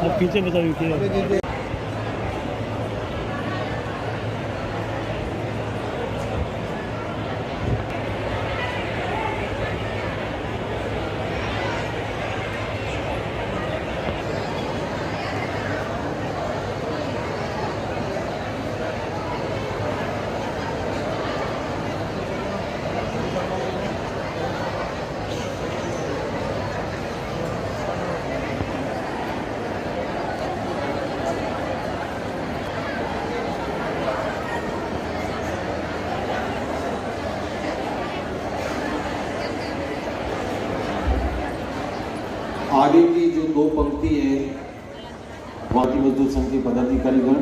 अब पीछे बताओ। आगे की जो दो पंक्ति है भारतीय मजदूर संघ के पदाधिकारीगण,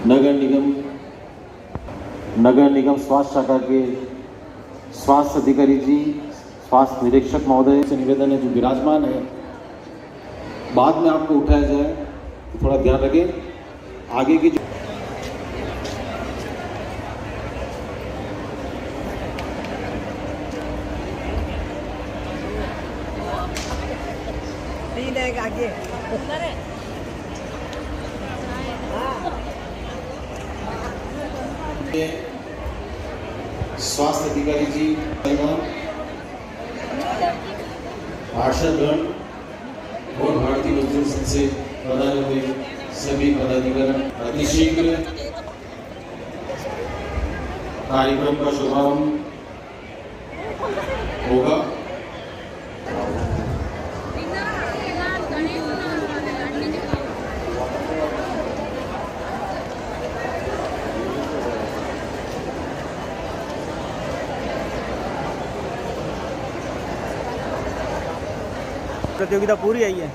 नगर निगम स्वास्थ्य शाखा के स्वास्थ्य अधिकारी जी, स्वास्थ्य निरीक्षक महोदय से निवेदन है जो विराजमान है, बाद में आपको उठाया जाए तो थोड़ा ध्यान रखें। आगे की जो आगे स्वास्थ्य अधिकारी जी, पार्षदगण और भारतीय मजदूर संघ से प्रदान हुए सभी पदाधिकारी अतिशीघ्र कार्यक्रम का शुभारंभ होगा। प्रतियोगिता पूरी आई है।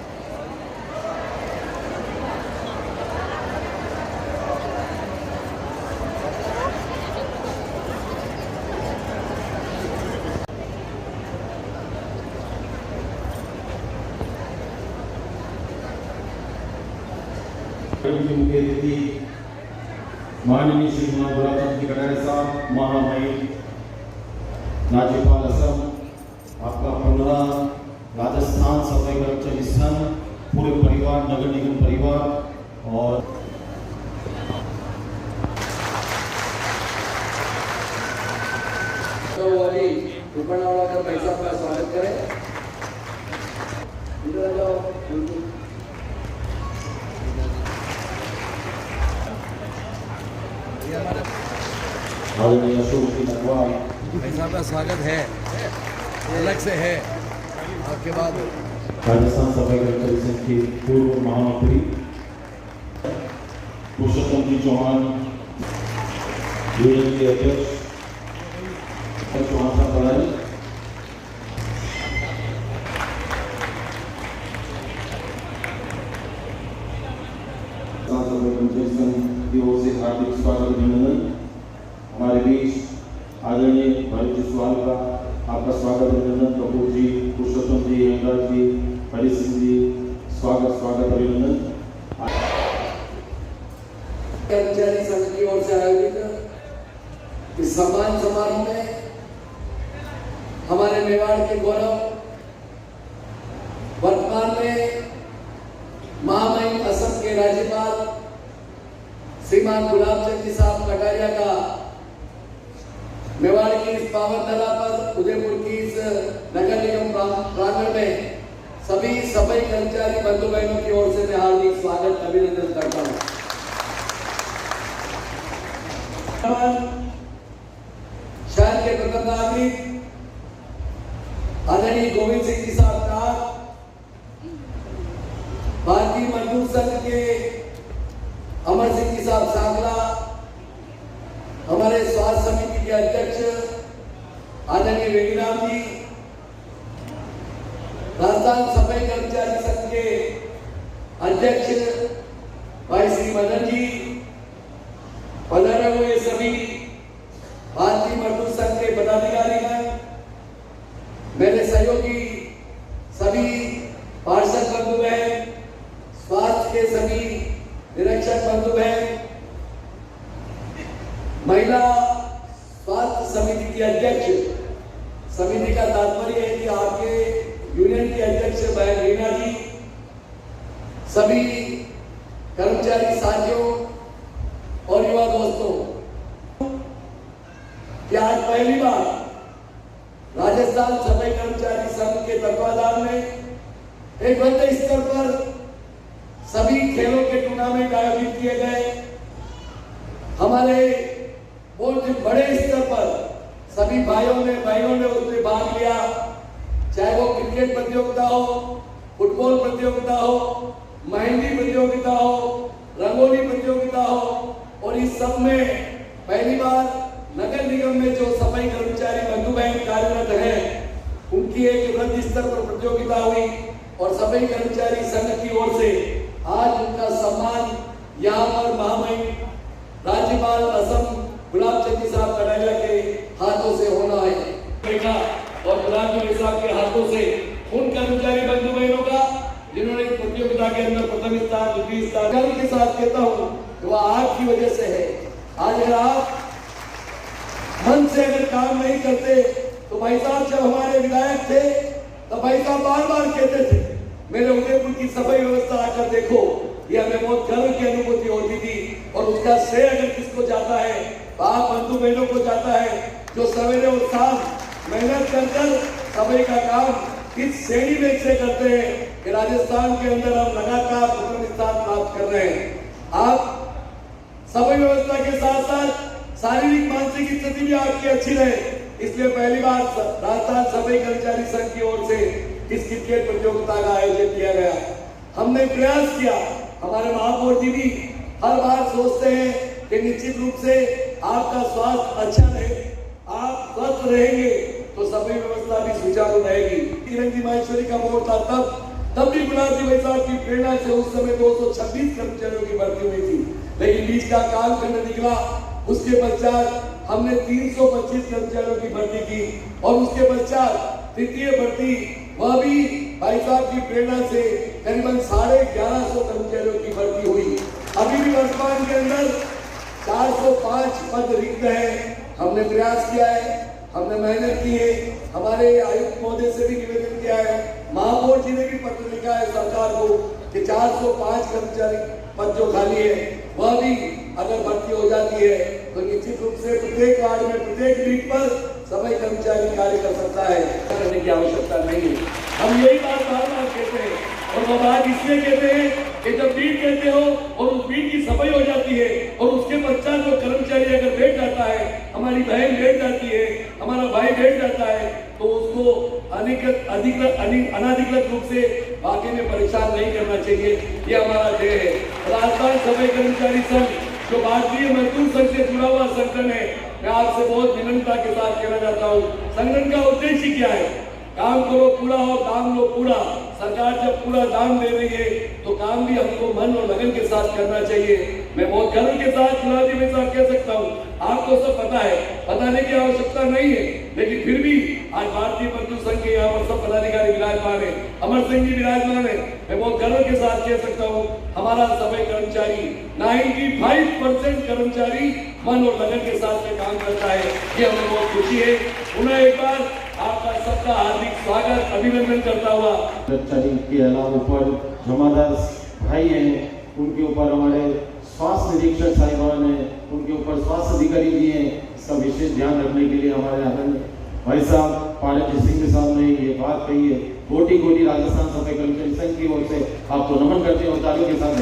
मुख्य अतिथि माननीय श्री गुलाबचंद जी कटारे साहब, महामहिम राज्यपाल असम, आपका 15 राजस्थान सफाई कर्मचारी संघ, पूरे परिवार, नगर निगम परिवार और रुपनावाला का पैसा का स्वागत करें। इधर आ जाओ। पैसा का स्वागत है, अलग से है। आपके बाद राजस्थान सफाई कर्मचारी संघ के पूर्व महामंत्री पुरुषोत्तम जी चौहान, यूनियन के अध्यक्ष चौहान साहब पधारे। सफाई कर्मचारी संघ की ओर से हार्दिक स्वागत अभिनंदन। हमारे बीच आदरणीय भारत जसवाल का आपका स्वागत अभिनंदन। कपूर जी, पुरुषोत्तम जी, हेमराज जी, हरि सिंह जी, स्वागत अभिनंदन। कर्मचारी संघ की ओर से आयोजित इस सम्मान समारोह में हमारे मेवाड़ के गौरव, वर्तमान में महामहिम असम के राज्यपाल श्रीमान गुलाबचंद जी साहब कटारिया का मेवाड़ की इस पावन धरा पर उदयपुर की इस नगर निगम प्रांगण में सभी सफाई कर्मचारी बंधु बहनों की ओर से मैं हार्दिक स्वागत अभिनंदन करता हूं। शहर के प्रथम नागरिक आदरणीय गोविंद सिंह जी साहब का, भारतीय मजदूर संघ के अमर सिंह जी साहब सांगला, हमारे स्वास्थ्य समिति के अध्यक्ष आदरणीय वेणीराम जी, राजस्थान सफाई कर्मचारी संघ के अध्यक्ष भाई श्री मदन जी, पधारे हुए सभी भारतीय मजदूर संघ के पदाधिकारीगण, मेरे सहयोगी सभी पार्षद बंधु बहन, स्वास्थ्य के सभी निरीक्षक बंधु बहन, महिला स्वास्थ्य समिति की अध्यक्ष, समिति का तात्पर्य है कि आपके यूनियन की अध्यक्ष बहन रीना जी, सभी कर्मचारी साथियों और युवा दोस्तों कि आज पहली बार राजस्थान सफाई कर्मचारी संघ के तत्वाधान में एक बड़े स्तर पर सभी खेलों के टूर्नामेंट आयोजित किए गए। हमारे बहुत बड़े स्तर पर सभी भाइयों ने बहनों ने उसमें भाग लिया, चाहे वो क्रिकेट प्रतियोगिता हो, फुटबॉल प्रतियोगिता हो, मेहंदी प्रतियोगिता हो, रंगोली प्रतियोगिता हो, और इस सब में पहली बार नगर निगम में जो सफाई कर्मचारी बंधु बहन कार्यरत हैं उनकी एक वृहद स्तर पर प्रतियोगिता हुई और सफाई कर्मचारी संघ की ओर से आज उनका सम्मान यहाँ पर महामहिम राज्यपाल असम गुलाब चंद साहब कटारिया के हाथों से होना है देखा, और गुलाब चंद साहब के हाथों से उन कर्मचारी बंधु बहनों का जिन्होंने इस प्रतियोगिता के अंदर प्रथम स्थान, द्वितीय स्थान, गर्व के साथ कहता हूँ कि वह आपकी वजह से है। आज अगर आप मन से अगर काम नहीं करते तो भाई साहब जब हमारे विधायक थे तो भाई साहब बार बार कहते थे मेरे उदयपुर की सफाई व्यवस्था आकर देखो, ये हमें बहुत गर्व की अनुभूति होती थी। और उसका श्रेय अगर किसको जाता है तो आप बंधु बहनों को जाता है जो सवेरे और शाम मेहनत कर सफाई का काम इस श्रेणी में से करते हैं कि राजस्थान के अंदर हम लगातार प्रथम स्थान प्राप्त कर रहे हैं। आप सफाई व्यवस्था के साथ साथ शारीरिक मानसिक स्थिति भी आपकी अच्छी रहे, इसलिए पहली बार राजस्थान सफाई कर्मचारी संघ की ओर से इस क्रिकेट प्रतियोगिता का आयोजन किया गया। हमने प्रयास किया, हमारे महापौर जी भी हर बार सोचते हैं कि निश्चित रूप से आपका स्वास्थ्य अच्छा रहे, आप स्वस्थ रहेंगे तो सफाई व्यवस्था भी सुचारू रहेगी। किरण जी माहेश्वरी का मोड़ था तब भी गुलाब जी साहब की प्रेरणा से उस समय 226 कर्मचारियों की भर्ती हुई थी, लेकिन बीच का कालखंड निकला। उसके पश्चात हमने 325 कर्मचारियों की भर्ती की और उसके पश्चात तृतीय भर्ती वह भी भाई साहब की प्रेरणा से करीबन 1150 कर्मचारियों की भर्ती हुई। अभी भी वर्तमान के अंदर 405 पद रिक्त हैं। हमने प्रयास किया है, हमने मेहनत की है, हमारे आयुक्त महोदय से भी निवेदन किया है, महापौर जी ने भी पत्र लिखा है सरकार को कि 405 कर्मचारी पद जो खाली है वह भी अगर भर्ती हो जाती है तो निश्चित रूप से प्रत्येक वार्ड में प्रत्येक बीट पर सफाई कर्मचारी कार्य कर सकता है, करने की आवश्यकता नहीं है। हम यही बात बार बार कहते हैं और वो बात इसलिए कहते हैं कि जब बीट कहते हो और उस बीट की सफाई हो जाती है और उसके पश्चात जो कर्मचारी अगर बैठ जाता है, हमारी बहन बैठ जाती है, हमारा भाई बैठ जाता है, तो उसको अनाधिकृत रूप से वाकई में परेशान नहीं करना चाहिए। ये हमारा ध्येय है। राजस्थान सफाई कर्मचारी संघ जो भारतीय मजदूर संघ से जुड़ा हुआ संगठन है, मैं आपसे बहुत विनम्रता के साथ कहना चाहता हूँ, संगठन का उद्देश्य क्या है? काम करो पूरा और दाम लो पूरा। सरकार जब पूरा दाम दे रही है तो काम भी हमको मन और लगन के साथ करना चाहिए। मैं बहुत गर्व के साथ गुलाब जी साहब कह सकता हूँ, आपको सब पता है, बताने की आवश्यकता नहीं है, लेकिन फिर भी आज भारतीय मजदूर संघ के यहाँ पर सब पदाधिकारी विराजमान है, अमर सिंह जी विराजमान है। मैं बहुत गर्व के साथ कह सकता हूँ, हमारा सफाई कर्मचारी 95% कर्मचारी मन और लगन के साथ में काम करता है। ये हमें बहुत खुशी है। उन्हें एक बार आपका सबका हार्दिक स्वागत अभिनंदन करता हुआ कर्मचारी के अलावा ऊपर जमादार भाई हैं, उनके ऊपर हमारे स्वास्थ्य निरीक्षक साहिबान हैं, उनके ऊपर स्वास्थ्य अधिकारी जी हैं। इसका विशेष ध्यान रखने के लिए हमारे आदरणीय भाई साहब पार्टी सिंह साहब ने ये बात कही है। कोटि कोटि राजस्थान सफाई कर्मचारी संघ की ओर से आपको नमन करते हैं और तालियों के साथ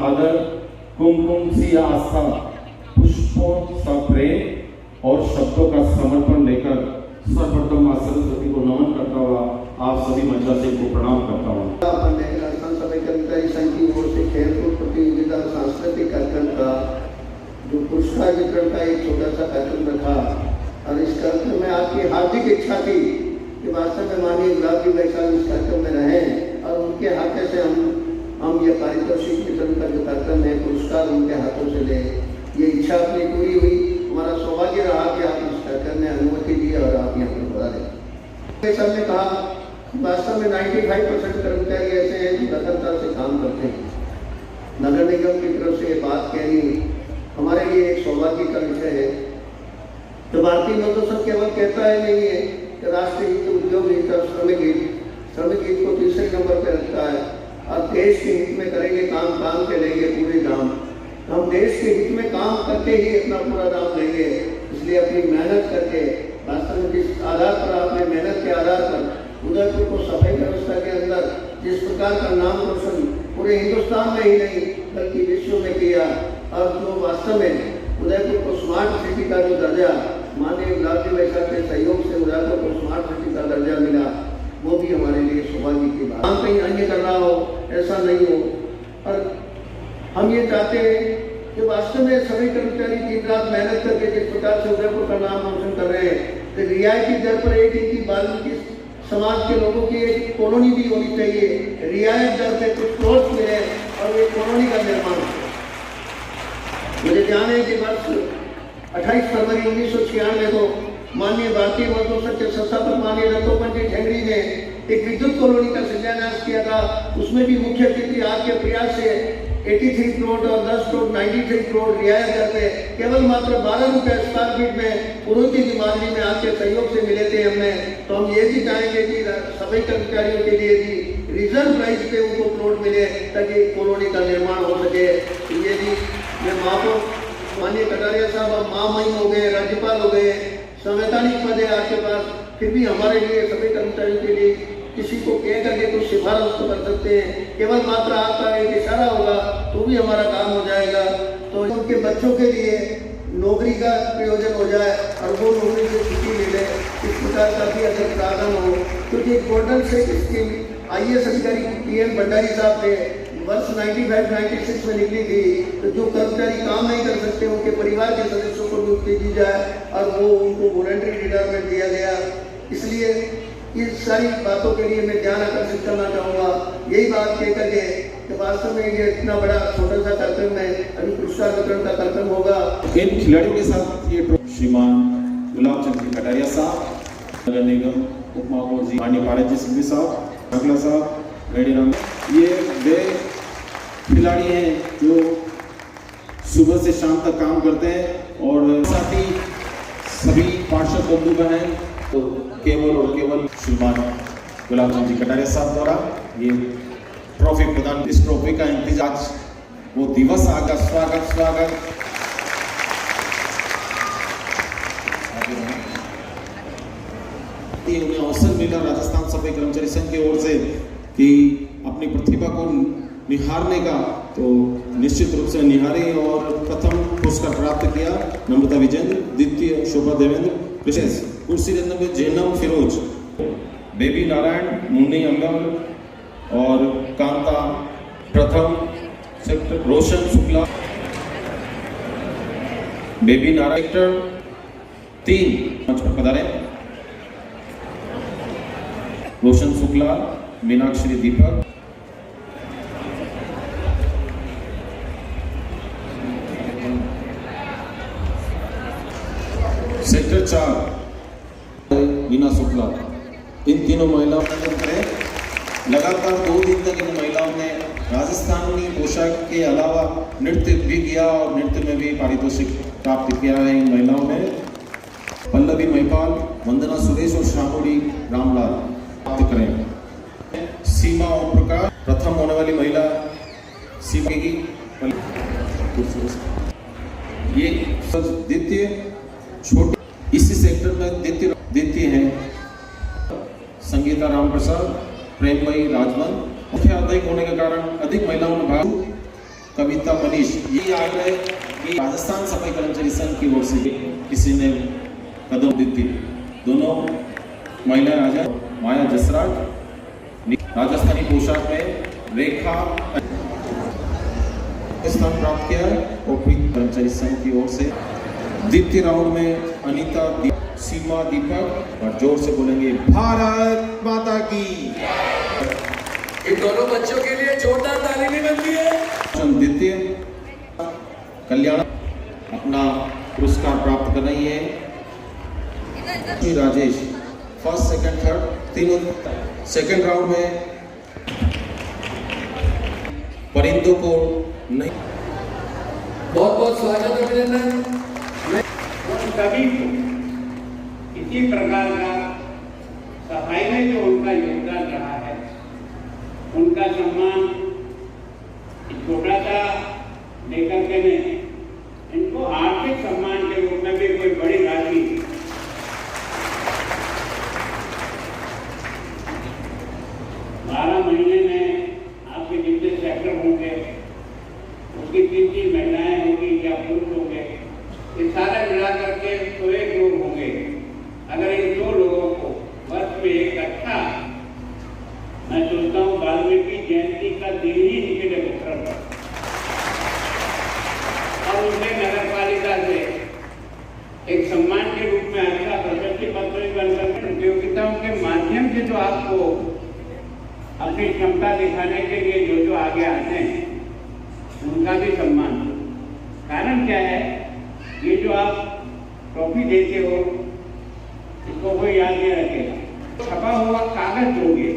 आदर कुमकुम सी आस्था पुष्पों सा प्रेम और शब्दों का समर्पण लेकर सर्वप्रथम मां सरस्वती को नमन करता हुआ आप सभी मंचा से को प्रणाम करता हूँ। राजस्थान सफाई कर्मचारी संघ की ओर से खेलकूद प्रतियोगिता सांस्कृतिक कार्यक्रम का जो पुरस्कार वितरण का एक छोटा सा कार्यक्रम रखा और इस कार्यक्रम में आपकी हार्दिक इच्छा थी कि वास्तव में माननीय गुलाब जी साहब इस कार्यक्रम में रहें और उनके हाथों से हम ये पारितोषिक वितरण का जो कार्यक्रम है पुरस्कार उनके हाथों से ले, ये इच्छा अपनी पूरी हुई। हमारा सौभाग्य रहा कि आप इस कार्यक्रम में अनुमति दी और आप यहाँ पर बता रहे। सर ने कहा वास्तव में 95% कर्मचारी ऐसे हैं जो लगातार से काम करते हैं। नगर निगम की तरफ से ये बात कहनी हमारे लिए एक सौभाग्य का विषय है। तो भारतीय मजदूर संघ केवल कहता है नहीं है कि राष्ट्रीय हित, उद्योग हित और श्रमिक हित को तीसरे नंबर पर रखता है। और देश के हित में करेंगे काम, काम के लेंगे पूरे दाम। हम देश के हित में काम करके ही अपना पूरा दाम लेंगे। इसलिए अपनी मेहनत करके, वास्तव में जिस आधार पर आपने मेहनत के आधार पर उदयपुर को सफाई व्यवस्था के अंदर जिस प्रकार का नाम रोशन पूरे हिंदुस्तान में ही नहीं बल्कि विश्व में किया, और जो वास्तव में उदयपुर को स्मार्ट सिटी का जो दर्जा माननीय गुलाब जी भाई साहब के सहयोग से उदयपुर को स्मार्ट सिटी का दर्जा मिला, वो भी हमारे लिए सौभाग्य की बात। हम कहीं अन्य कर रहा हो ऐसा नहीं हो, और हम ये चाहते हैं कि वास्तव में सभी कर्मचारी दिन रात मेहनत करके जिस प्रकार से उदयपुर का नाम रोशन कर रहे हैं, तो रियायती दर पर एक इनकी बाल्मीकि समाज के लोगों की एक कॉलोनी भी होनी चाहिए, रियायत दर पे कुछ प्लॉट्स मिले और एक कॉलोनी का निर्माण हो। मुझे ध्यान है कि वर्ष 28 फरवरी 1996 को माननीय भारतीय मजदूर संघ के संस्थापक माननीय दत्तोपंत जी ठेंगड़ी ने एक विद्युत कॉलोनी का शिलान्यास किया था। उसमें भी मुख्य अतिथि आपके प्रयास से 83 करोड़ और 10 करोड़ 93 करोड़ रियायत दर पे केवल मात्र 12 रुपये स्क्वायर फीट में पुरोहित की मार्जी में आपके सहयोग से मिले थे हमने। तो हम ये भी चाहेंगे कि सभी कर्मचारियों के लिए भी रिजर्व प्राइस पे उनको प्लॉट मिले ताकि कॉलोनी का निर्माण हो सके। ये भी मैं माननीय कटारिया साहब, अब महामहिम हो गए, राज्यपाल हो गए, संवैधानिक पद है आपके पास, फिर भी हमारे लिए सभी कर्मचारियों के लिए किसी को कह करके कुछ सिफारिश तो कर सकते हैं। केवल मात्र आपका एक इशारा होगा तो भी हमारा काम हो जाएगा। तो उनके बच्चों के लिए नौकरी का प्रयोजन हो जाए और वो नौकरी से छुट्टी ले ले, इस प्रकार का भी अगर प्रावधान हो। क्योंकि एक पोर्टल से स्कीम IAS अधिकारी PN भंडारी साहब थे, वर्ष 95-96 में निकली थी। तो जो कर्मचारी काम नहीं कर सकते उनके परिवार के सदस्यों को नियुक्ति दी जाए और वो उनको वॉलंटरी रिटायरमेंट दिया गया। इसलिए इस सारी बातों के लिए मैं ध्यान आकर्षित करना चाहूँगा। यही बात कह करके कि वास्तव में ये इतना बड़ा छोटा सा कार्यक्रम है, अभी पुरस्कार वितरण का कार्यक्रम होगा। इन खिलाड़ियों के साथ ये श्रीमान गुलाब चंद कटारिया साहब, नगर निगम उप महापौर जी माननीय पारस जी सिंघवी साहब, अगला साहब, रेडीराम, ये वे खिलाड़ी हैं जो सुबह से शाम तक काम करते हैं। और साथ ही सभी पार्षद बंधुगण हैं, तो केवल और केवल श्रीमान गुलाब चंद जी कटारिया साहब द्वारा ये ट्रॉफी प्रदान, इस ट्रॉफी का इंतजार वो दिवस आगा। स्वागत उन्हें अवसर मिला राजस्थान सफाई कर्मचारी संघ की ओर से कि अपनी प्रतिभा को निहारने का, तो निश्चित रूप से निहारी और प्रथम पुरस्कार प्राप्त किया नम्रता विजेंद्र, द्वितीय शोभा देवेंद्र, विशेष कुर्सी रत्न में जैनम फिरोज, बेबी नारायण, मुन्नी अंगल और कांता प्रथम सेक्टर, रोशन शुक्ला, बेबी नारायण सेक्टर 3 मंच पर पधारे, रोशन शुक्ला, मीनाक्षी दीपक, सेक्टर 4 मीना शुक्ला। इन तीनों महिलाओं ने लगातार 2 दिन तक इन महिलाओं ने राजस्थानी पोशाक के अलावा नृत्य भी किया और नृत्य में भी पारितोषिक प्राप्त किया है। इन महिलाओं ने पल्लवी महिपाल, वंदना सुरेश और शामुड़ी रामलाल प्राप्त करें। सीमा और प्रकाश प्रथम होने वाली महिला सीमा की, ये द्वितीय छोटे इसी सेक्टर में द्वितीय है संगीता राम प्रसाद, प्रेममयी राजवन। मुख्य अतिथि होने के कारण अधिक महिलाओं ने भाग, कविता मनीष। ये आग्रह है कि राजस्थान सफाई कर्मचारी संघ की ओर से किसी ने कदम दी। दोनों महिला राजा माया जसराज राजस्थानी पोशाक में रेखा स्थान प्राप्त किया है और कर्मचारी संघ की ओर से द्वितीय राउंड में अनीता सीमा दीपक, और जोर से बोलेंगे भारत माता की। इन दोनों बच्चों के लिए जोरदार ताली भी बनती है। द्वितीय कल्याण अपना पुरस्कार प्राप्त कर रही है। राजेश फर्स्ट, सेकंड, थर्ड तीनों सेकंड राउंड में परिंदों को नहीं। बहुत बहुत स्वागत है, अभिनंदन। सभी को इसी प्रकार का सफाई में जो उनका योगदान रहा है, उनका सम्मान लेकर के ने इनको आर्थिक सम्मान के रूप में भी कोई बड़ी राशि 12 महीने में आपके जितने सेक्टर होंगे उसकी 3 महिलाएं होंगी या पुरुष होंगे, ये सारे मिला करके 101 लोग होंगे। अगर इन 2 लोगों को वर्ष में एक अच्छा, मैं सोचता हूँ वाल्मीकि जयंती का दिन ही निकले उत्तर और उन्हें नगर पालिका से एक सम्मान के रूप में अच्छा प्रशस्ति पत्र बनकर प्रतियोगिताओं के माध्यम से जो आपको अपनी क्षमता दिखाने के लिए जो आगे आते हैं उनका भी सम्मान। कारण क्या है, ये जो आप ट्रॉफी देते हो इसको कोई याद नहीं रखेगा। छपा हुआ कागज दोगे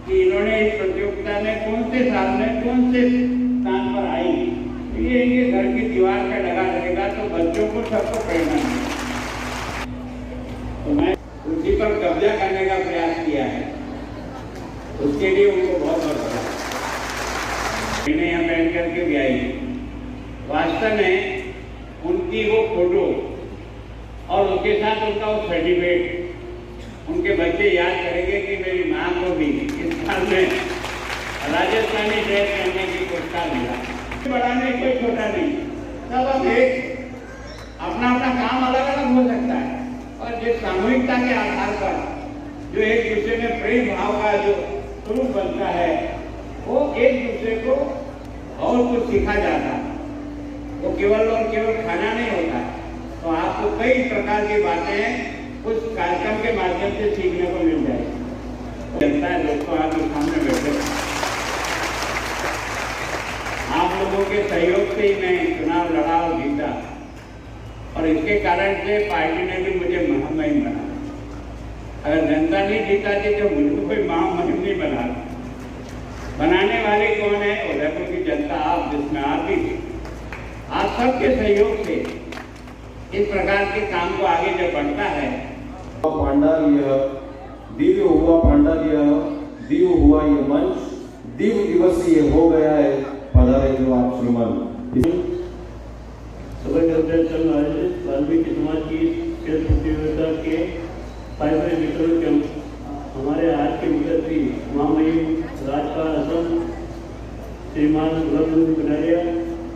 कि इन्होंने इस प्रतियोगिता में कौन से साल में कौन से स्थान पर आई, ये इनके घर की दीवार पे लगा रहेगा तो बच्चों को सबको प्रेरणा मिलेगी। तो मैं उसी पर कब्जा करने का प्रयास किया है, उसके लिए उनको बहुत बहुत बधाई। मैंने यहाँ बैठ करके भी आई, वास्तव में उनकी वो फोटो और उसके साथ उनका वो सर्टिफिकेट उनके बच्चे याद करेंगे कि मेरी माँ को भी इस साल में राजस्थानी ड्रेस पहनने की पुरस्कार मिला। बड़ा नहीं, कोई छोटा नहीं, सब अब एक अपना अपना काम अलग अलग हो सकता है और जिस सामूहिकता के आधार पर जो एक दूसरे में प्रेम भाव का जो स्वरूप बनता है वो एक दूसरे को और कुछ सीखा जाता है। वो केवल और केवल खाना नहीं होता है, तो आपको कई प्रकार की बातें उस कार्यक्रम के माध्यम से सीखने को मिल जाएगी। जनता है दोस्तों, आपके सामने बैठे आप लोगों के सहयोग से ही मैं चुनाव लड़ा और जीता और इसके कारण से पार्टी ने भी मुझे महामहिम बना। अगर जनता नहीं जीताती तो मुझे कोई महामहिम नहीं बना। बनाने वाले कौन है? उदयपुर की जनता, आप जिसमें आप भी आप सबके सहयोग से इस प्रकार के काम को आगे जब बढ़ता है। पांडाल यह दिव्य हुआ, पांडाल यह दिव्य हुआ, ये मंच दिव्य दिवस ये हो गया है। पधारे जो आप श्रीमान सुबह चल आयोजित वाल्मीकि समाज की खेल प्रतियोगिता के पाइपलाइन वितरण के हमारे आज के मुख्यमंत्री महामहिम राज्यपाल असम श्रीमान गुलाबचंद कटारिया,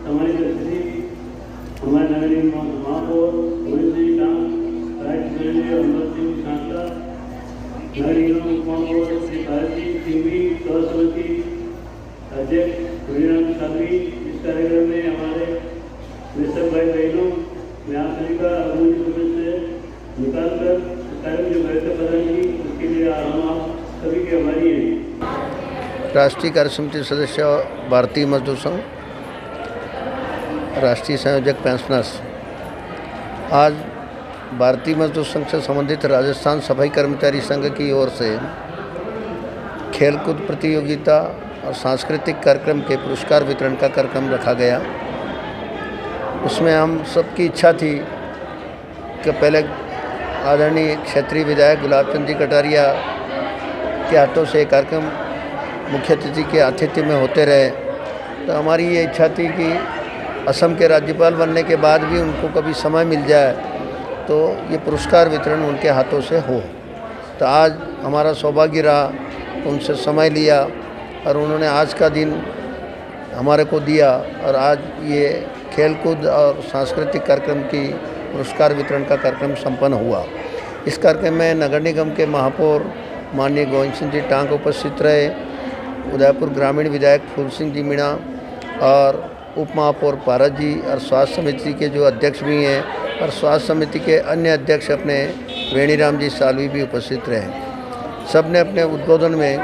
सम्मानित अतिथि हमारे नगरीय महापौर गोविंद डांग, राज्य अमृत सिंह सांसला, नगरीय उपमहापौर श्री भारती सिंघवी, सह समिति अध्यक्ष हरिराम साधवी। इस कार्यक्रम में हमारे निष्ठक भाई बहनों, मैं आप सभी का अमूल्य समय से निकालकर इस कार्यक्रम जो बेहतर प्रदान की उसके लिए हम आप सभी के आभारी हैं। राष्ट्रीय कार्य समिति सदस्य भारतीय मजदूर संघ, राष्ट्रीय संयोजक पेंशनर्स, आज भारतीय मजदूर संघ से संबंधित राजस्थान सफाई कर्मचारी संघ की ओर से खेलकूद प्रतियोगिता और सांस्कृतिक कार्यक्रम के पुरस्कार वितरण का कार्यक्रम रखा गया। उसमें हम सबकी इच्छा थी कि पहले आदरणीय क्षेत्रीय विधायक गुलाबचंद जी कटारिया के हाथों से कार्यक्रम मुख्य अतिथि के आतिथ्य में होते रहे, तो हमारी ये इच्छा थी कि असम के राज्यपाल बनने के बाद भी उनको कभी समय मिल जाए तो ये पुरस्कार वितरण उनके हाथों से हो। तो आज हमारा सौभाग्य रहा, उनसे समय लिया और उन्होंने आज का दिन हमारे को दिया और आज ये खेलकूद और सांस्कृतिक कार्यक्रम की पुरस्कार वितरण का कार्यक्रम संपन्न हुआ। इस कार्यक्रम में नगर निगम के महापौर माननीय गोविंद सिंह जी टांग उपस्थित रहे, उदयपुर ग्रामीण विधायक फूल सिंह जी मीणा और उप महापौर पारस जी और स्वास्थ्य समिति के जो अध्यक्ष भी हैं और स्वास्थ्य समिति के अन्य अध्यक्ष अपने वेणीराम जी सालवी भी उपस्थित रहे। सब ने अपने उद्बोधन में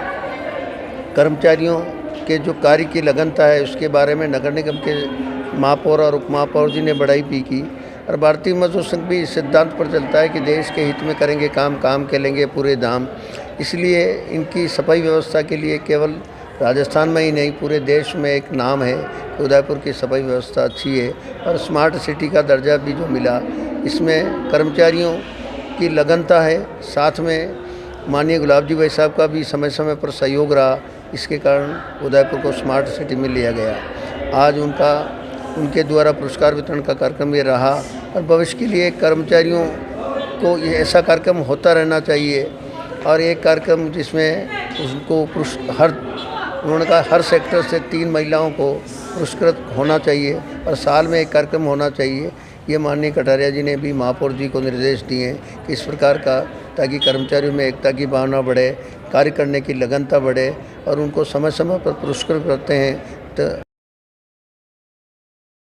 कर्मचारियों के जो कार्य की लगनता है उसके बारे में नगर निगम के महापौर और उप महापौर जी ने बड़ाई भी की। और भारतीय मजदूर संघ भी इस सिद्धांत पर चलता है कि देश के हित में करेंगे काम, काम के लेंगे पूरे दाम। इसलिए इनकी सफाई व्यवस्था के लिए केवल राजस्थान में ही नहीं पूरे देश में एक नाम है कि उदयपुर की सफाई व्यवस्था अच्छी है और स्मार्ट सिटी का दर्जा भी जो मिला इसमें कर्मचारियों की लगनता है। साथ में माननीय गुलाब जी भाई साहब का भी समय समय पर सहयोग रहा, इसके कारण उदयपुर को स्मार्ट सिटी में लिया गया। आज उनका उनके द्वारा पुरस्कार वितरण का कार्यक्रम ये रहा। और भविष्य के लिए कर्मचारियों को ये ऐसा कार्यक्रम होता रहना चाहिए और एक कार्यक्रम जिसमें उनको उन्होंने कहा हर सेक्टर से 3 महिलाओं को पुरस्कृत होना चाहिए और साल में एक कार्यक्रम होना चाहिए। ये माननीय कटारिया जी ने भी महापौर जी को निर्देश दिए हैं कि इस प्रकार का, ताकि कर्मचारियों में एकता की भावना बढ़े, कार्य करने की लगनता बढ़े और उनको समय समय पर पुरस्कृत करते हैं। तो